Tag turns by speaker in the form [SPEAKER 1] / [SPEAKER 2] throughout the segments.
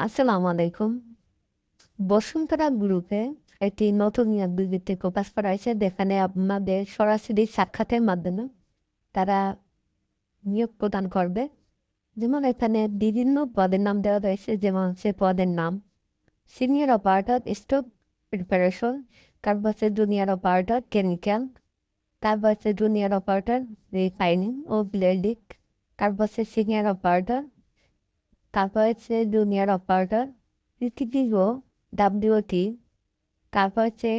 [SPEAKER 1] আসসালামু আলাইকুম। বসুন্ধরা গ্রুপে একটি নতুন নিয়োগ বিজ্ঞপ্তি প্রকাশ করা হয়েছে, যেখানে আপনাদের সরাসরি সাক্ষাতের মাধ্যমে তারা নিয়োগ প্রদান করবে। যেমন এখানে বিভিন্ন পদের নাম দেওয়া রয়েছে, যেমন হচ্ছে পদের নাম সিনিয়র অপারেটর স্টক প্রিপারেশন, তারপর হচ্ছে জুনিয়র অপারেটর কেমিক্যাল, তারপর হচ্ছে জুনিয়র অপারেটর রিফাইনিং ও ব্লেন্ডিং, তারপর হচ্ছে সিনিয়র অপারেটর, তারপর হচ্ছে জুনিয়র অপারেটর পিটিপি ও ডাব্লিউটি, তারপর হচ্ছে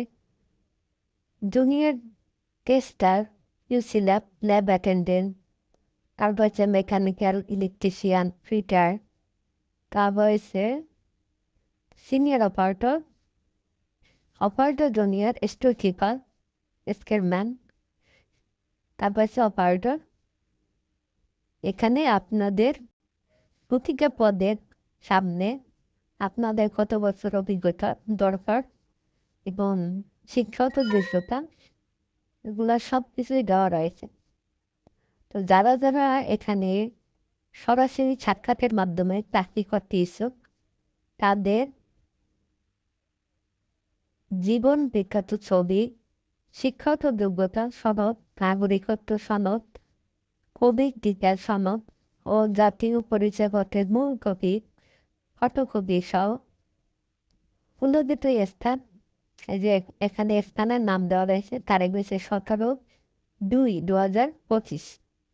[SPEAKER 1] junior tester UC lab lab attendant, তারপর হচ্ছে মেকানিক্যাল ইলেকট্রিশিয়ান ফিটার, তারপর হচ্ছে senior operator operator junior store keeper স্কেরম্যান, তারপর হচ্ছে অপারেটর। এখানে আপনাদের প্রতিটা পদের সামনে আপনাদের কত বছর অভিজ্ঞতা দরকার এবং শিক্ষাগত যোগ্যতা, এগুলা সব কিছুই দেওয়া রয়েছে। তো যারা যারা এখানে সরাসরি সাক্ষাতের মাধ্যমে চাকরি করতে ইচ্ছুক, তাদের জীবন বিখ্যাত ছবি, শিক্ষাগত যোগ্যতা সনদ, নাগরিকত্ব সনদ, কোভিড টিকা সনদ ও জাতীয় পরিচয়পত্রের মূল কপি ফটোকপি সহ উল্লেখিত স্থান, এই যে এখানে স্থানের নাম দেওয়া রয়েছে, তারিখ হচ্ছে 17/2/2025।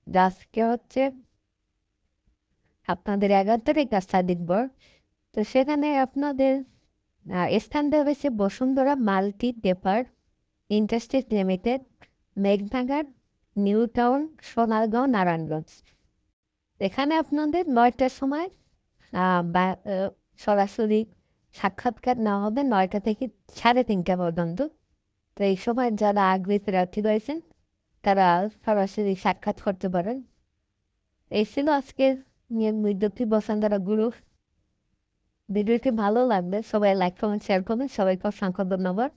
[SPEAKER 1] আজকে হচ্ছে আপনাদের 11 তারিখ কাজটা দেখব। তো সেখানে আপনাদের স্থান দেওয়া হয়েছে Bashundhara multi paper industries limited, Meghnagar, new town, Sonargaon, Narayanganj. এখানে আপনাদের 9টার সময় সরাসরি সাক্ষাৎকার নেওয়া হবে, 9টা থেকে 3:30 পর্যন্ত। তো এই সময় যারা আগ্রহী প্রার্থী রয়েছেন তারা সরাসরি সাক্ষাৎ করতে পারেন। এই ছিল আজকের নিয়োগ বিজ্ঞপ্তি বসুন্ধরা গ্রুপ। ভিডিওটি ভালো লাগলে সবাই লাইক কমেন্ট শেয়ার করবেন। সবাইকে অসংখ্য ধন্যবাদ।